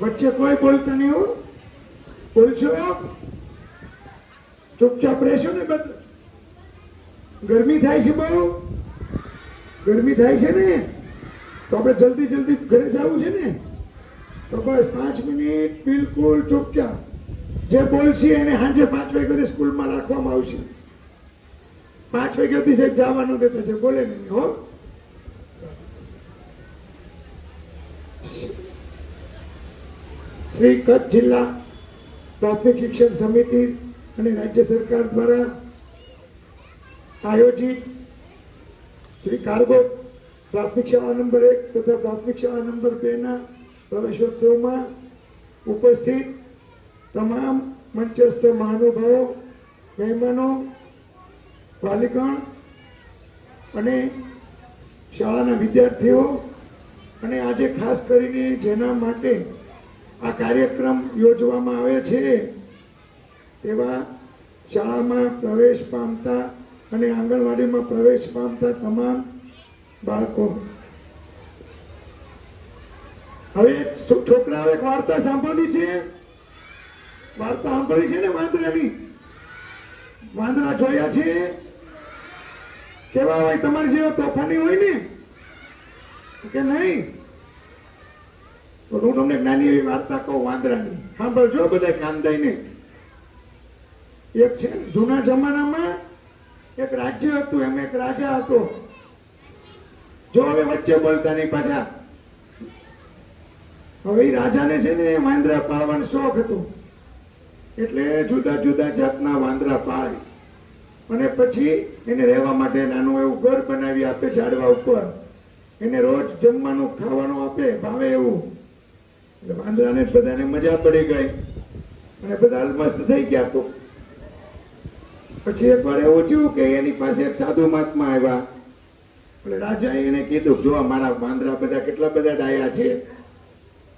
વચ્ચે કોઈ બોલતા નહીં હો. બોલશો ચૂપચાપ રહેશો ને બધા. ગરમી થાય છે, બહુ ગરમી થાય છે ને, તો આપણે જલ્દી જલ્દી ઘરે જવું છે ને, તો બસ 5 મિનિટ બિલકુલ ચૂપચાપ. જે બોલશે એને સાંજે 5 વાગ્યાથી સ્કૂલમાં રાખવામાં આવશે. 5 વાગ્યાથી સાહેબ જવા ન દેતા છે, બોલે નહીં હો. શ્રી કચ્છ જિલ્લા પ્રાથમિક શિક્ષણ સમિતિ અને રાજ્ય સરકાર દ્વારા આયોજિત શ્રી કાર્ગો પ્રાથમિક શાળા નંબર 1 તથા પ્રાથમિક શાળા નંબર 2 ના પ્રવેશોત્સવમાં ઉપસ્થિત તમામ મંચસ્થ મહાનુભાવો, મહેમાનો, વાલીગણ અને શાળાના વિદ્યાર્થીઓ, અને આજે ખાસ કરીને જેના માટે આ કાર્યક્રમ યોજવામાં આવે છે તેવા શાળામાં પ્રવેશ પામતા અને આંગણવાડીમાં પ્રવેશ પામતા તમામ બાળકો. હવે છોકરાઓ એક વાર્તા સાંભળી છે. વાર્તા સાંભળી છે ને વાંદરાની. વાંદરા જોયા છે? કેવા હોય? તમારી જેવા તોફાની હોય ને કે નહીં? તો હું તમને નાની એવી વાર્તા કહું વાંદરાની, સાંભળજો બધા કાન દઈને. એક છે જૂના જમાનામાં એક રાજ્ય હતું, એમ એક રાજા હતો. જો હવે વચ્ચે બોલતા નહીં પાછા. હવે એ રાજાને છે ને વાંદરા પાળવાનો શોખ હતો, એટલે જુદા જુદા જાતના વાંદરા પાળે અને પછી એને રહેવા માટે નાનું એવું ઘર બનાવી આપે ઝાડવા ઉપર. એને રોજ જમવાનું ખાવાનું આપે, ભાવે એવું. એટલે વાંદરાને બધાને મજા પડી ગઈ અને બધા અલમસ્ત થઈ ગયા. તો પછી એકવાર એવું થયું કે એની પાસે એક સાધુ મહાત્મા આવ્યા. એટલે રાજાએ એને કીધું, જો મારા વાંદરા બધા કેટલા બધા ડાયા છે.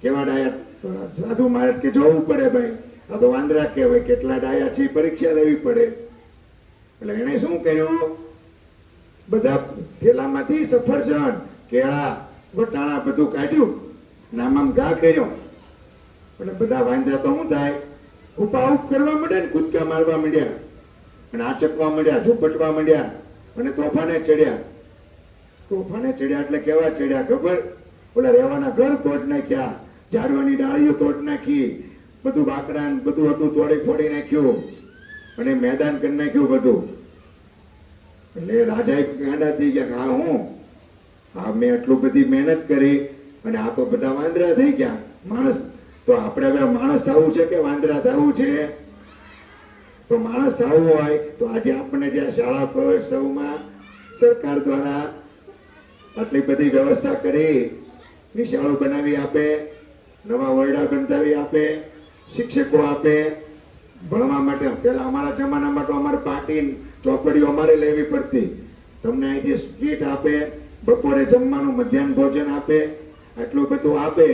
કેવા ડાયા? તો સાધુ મહારાજ કે જોવું પડે ભાઈ, આ તો વાંદરા કહેવાય, કેટલા ડાયા છે પરીક્ષા લેવી પડે. એટલે એને શું કર્યું, બધા થેલામાંથી સફરજન, કેળા, વટાણા બધું કાઢ્યું અને આમ ઘા કર્યો. એટલે બધા વાંદરા તો શું થાય, ઉપાઉપ કરવા માંડ્યા ને, કૂદકા મારવા માંડ્યા અને આચકવા માંડ્યા, ઝૂપટવા માંડ્યા અને તોફાને ચડ્યા. તોફાને ચડ્યા એટલે કેવા ચડ્યા ખબર? ઓલા રહેવાના ઘર તોડ નાખ્યા, ઝાડવાની ડાળીઓ તોડ નાખી, બધું બાકડા બધું હતું તોડી ફોડી નાખ્યું અને મેદાન કરી નાખ્યું બધું. એટલે રાજા ગાંડા થઈ ગયા, હા હું મેં એટલું બધી મહેનત કરી અને આ તો બધા વાંદરા થઈ ગયા. માણસ તો આપણે હવે માણસ થવું છે કે વાંદરા થવું છે? તો માણસ થવું હોય તો આજે આપણને જે શાળા પ્રવેશોત્સવમાં સરકાર દ્વારા આટલી બધી વ્યવસ્થા કરી, નિશાળો બનાવી આપે, નવા ઓરડા બંધાવી આપે, શિક્ષકો આપે ભણવા માટે. પેલા અમારા જમાનામાં તો અમારે પાટી ચોપડીઓ અમારે લેવી પડતી. તમને અહીંથી કીટ આપે, બપોરે જમવાનું, મધ્યાહન ભોજન આપે, આટલું બધું આપે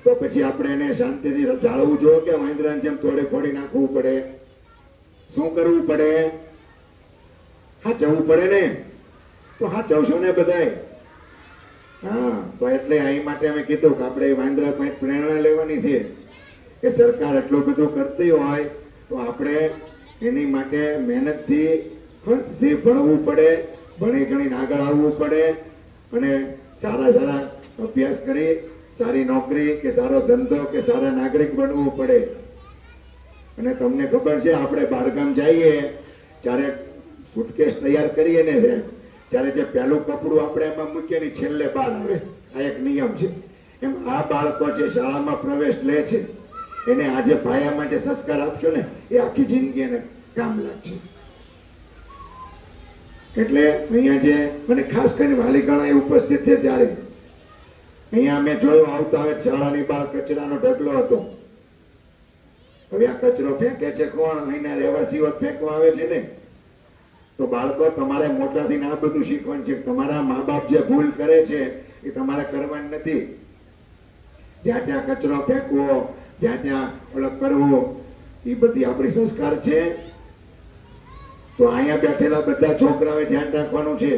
તો પછી આપણે એને શાંતિથી જાળવવું જોઈએ કે વાંદરાને જેમ તોડે ફોડી નાખવું પડે? શું કરવું પડે? હાચવવું પડે ને. તો હાચવશું ને બધાય. હા, તો એટલે અહીં માટે અમે કીધું કે આપણે વાંદરા કંઈક પ્રેરણા લેવાની છે કે સરકાર એટલું બધું કરતી હોય તો આપણે એની માટે મહેનતથી ખર્ચથી ભણવું પડે, ભણી ગણીને આગળ આવવું પડે અને સારા સારા અભ્યાસ કરી સારી નોકરી કે સારો ધંધો કે સારા નાગરિક બનવું પડે. અને તમને ખબર છે, આપણે બહારગામ જઈએ ત્યારે સુટકેસ તૈયાર કરીએ ને છે, ત્યારે જે પહેલું કપડું આપણે એમાં મૂકીએ ને છેલ્લે બહાર આવે, આ એક નિયમ છે. એમ આ બાળકો જે શાળામાં પ્રવેશ લે છે એને આજે પાયામાં જે સંસ્કાર આપશો ને એ આખી જિંદગી એને કામ લાગશે. એટલે અહીંયા જે મને ખાસ કરીને વાલીગણ ઉપસ્થિત છે ત્યારે અહીંયા અમે જોયું, આવતા આવે શાળાની બહાર કચરાનો ઢગલો હતો. હવે આ કચરો ફેંકે છે કોણ? અહીંના રહેવાસીઓ ફેંકવા આવે છે ને. તો બાળકો, તમારે મોટાથી આ બધું શીખવાનું છે. તમારા મા બાપ જે ભૂલ કરે છે એ તમારે કરવાની નથી. જ્યાં ત્યાં કચરો ફેંકવો, જ્યાં ત્યાં ઓળખ કરવો, એ બધી આપણી સંસ્કાર છે. તો અહીંયા બેઠેલા બધા છોકરાઓએ ધ્યાન રાખવાનું છે.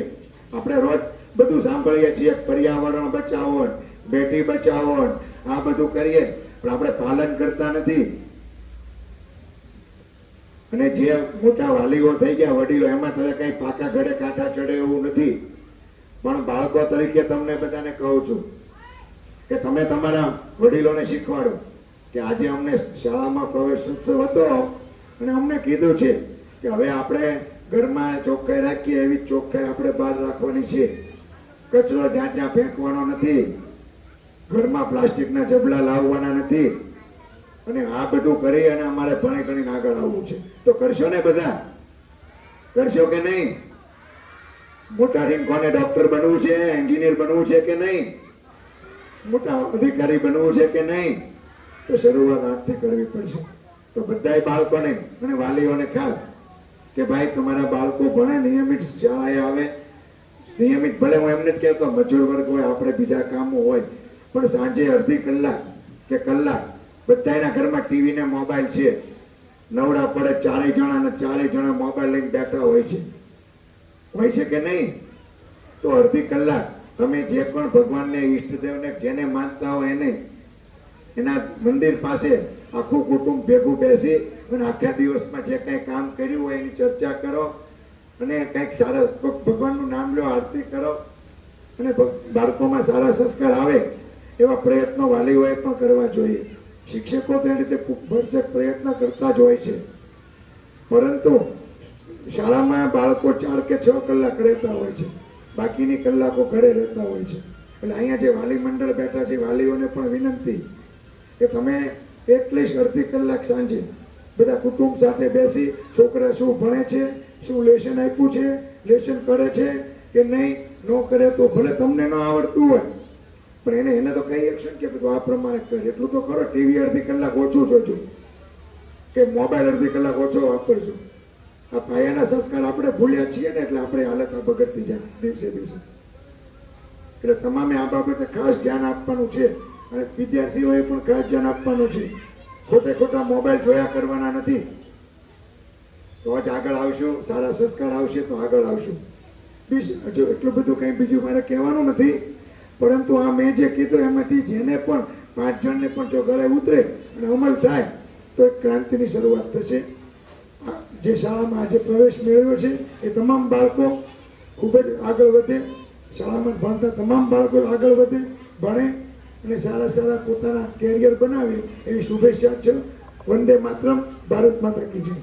આપણે રોજ બધું સાંભળીએ છીએ, પર્યાવરણ બચાવો, બેટી બચાવો, આ બધું કરીએ. પણ આપણે પાલન કરતા નથી. અને જે મોટા વાલીઓ થઈ ગયા વડીલો એમાં તમે કઈ પાકા ઘડે કાંઠા ચડે એવું નથી. પણ બાળકો તરીકે તમને બધાને કહું છું કે તમે તમારા વડીલોને શીખવાડો કે આજે અમને શાળામાં પ્રવેશ ઉત્સવ હતો અને અમને કીધું છે કે હવે આપણે ઘરમાં ચોખ્ખાઈ રાખીએ એવી જ ચોખ્ખાઈ આપણે બહાર રાખવાની છે. કચરો જ્યાં ત્યાં ફેંકવાનો નથી, ઘરમાં પ્લાસ્ટિકના જબલા લાવવાના નથી. અને આ બધું કરી અને અમારે ભણી ગણીને આગળ આવવું છે. તો કરશો ને બધા? કરશો કે નહીં? મોટા થઈને કોને ડોક્ટર બનવું છે, એન્જિનિયર બનવું છે કે નહીં? મોટા અધિકારી બનવું છે કે નહીં? તો શરૂઆત આજથી કરવી પડશે. તો બધાય બાળકોને અને વાલીઓને ખાસ કે ભાઈ તમારા બાળકો ભણે, નિયમિત શાળાએ આવે, નિયમિત, ભલે હું એમને જ કહેતો મજૂર વર્ગ હોય, આપણે બીજા કામો હોય, પણ સાંજે અડધી કલાક કે કલાક બધાના ઘરમાં ટીવી ને મોબાઈલ છે. નવડા પડે ચારેય જણા મોબાઈલ લઈને બેઠા હોય છે કે નહીં? તો અડધી કલાક તમે જે પણ ભગવાનને, ઈષ્ટદેવને જેને માનતા હોય એને એના મંદિર પાસે આખું કુટુંબ ભેગું બેસી અને આખા દિવસમાં જે કંઈ કામ કર્યું હોય એની ચર્ચા કરો અને કંઈક સારા ભગવાનનું નામ લો, આરતી કરો અને બાળકોમાં સારા સંસ્કાર આવે એવા પ્રયત્નો વાલીઓએ પણ કરવા જોઈએ. શિક્ષકો તે રીતે ભરચક પ્રયત્ન કરતા જ હોય છે, પરંતુ શાળામાં બાળકો 4 કે 6 કલાક રહેતા હોય છે, બાકીની કલાકો ઘરે રહેતા હોય છે. એટલે અહીંયા જે વાલી મંડળ બેઠા છે વાલીઓને પણ વિનંતી કે તમે એટલીસ્ટ અડધી કલાક સાંજે બધા કુટુંબ સાથે બેસી છોકરા શું ભણે છે, શું લેશન આપ્યું છે, લેશન કરે છે કે નહીં, ન કરે તો ભલે તમને ન આવડતું હોય પણ એને તો કઈ એક્શન કે બધું આ પ્રમાણે કરે. એટલું તો કરો, ટીવી અડધી કલાક ઓછું જોજો કે મોબાઈલ અડધી કલાક ઓછો વાપરજો. આ પાયાના સંસ્કાર આપણે ભૂલ્યા છીએ ને એટલે આપણે હાલત આ બગડતી જાય દિવસે દિવસે. એટલે તમામે આ બાબતે ખાસ ધ્યાન આપવાનું છે અને વિદ્યાર્થીઓએ પણ ખાસ ધ્યાન આપવાનું છે. ખોટા મોબાઈલ જોયા કરવાના નથી. તો જ આગળ આવશું, સારા સંસ્કાર આવશે તો આગળ આવશું. હજુ એટલું બધું કંઈ બીજું મારે કહેવાનું નથી, પરંતુ આ મેં જે કીધું એમાંથી જેને પણ 5 જણને પણ જો ગળે ઉતરે અને અમલ થાય તો એક ક્રાંતિની શરૂઆત થશે. જે શાળામાં આજે પ્રવેશ મેળવ્યો છે એ તમામ બાળકો ખૂબ જ આગળ વધે, શાળામાં ભણતા તમામ બાળકો આગળ વધે, ભણે અને સારા પોતાના કેરિયર બનાવે એવી શુભેચ્છા છે. વંદે માતરમ. ભારત માતા કી જય.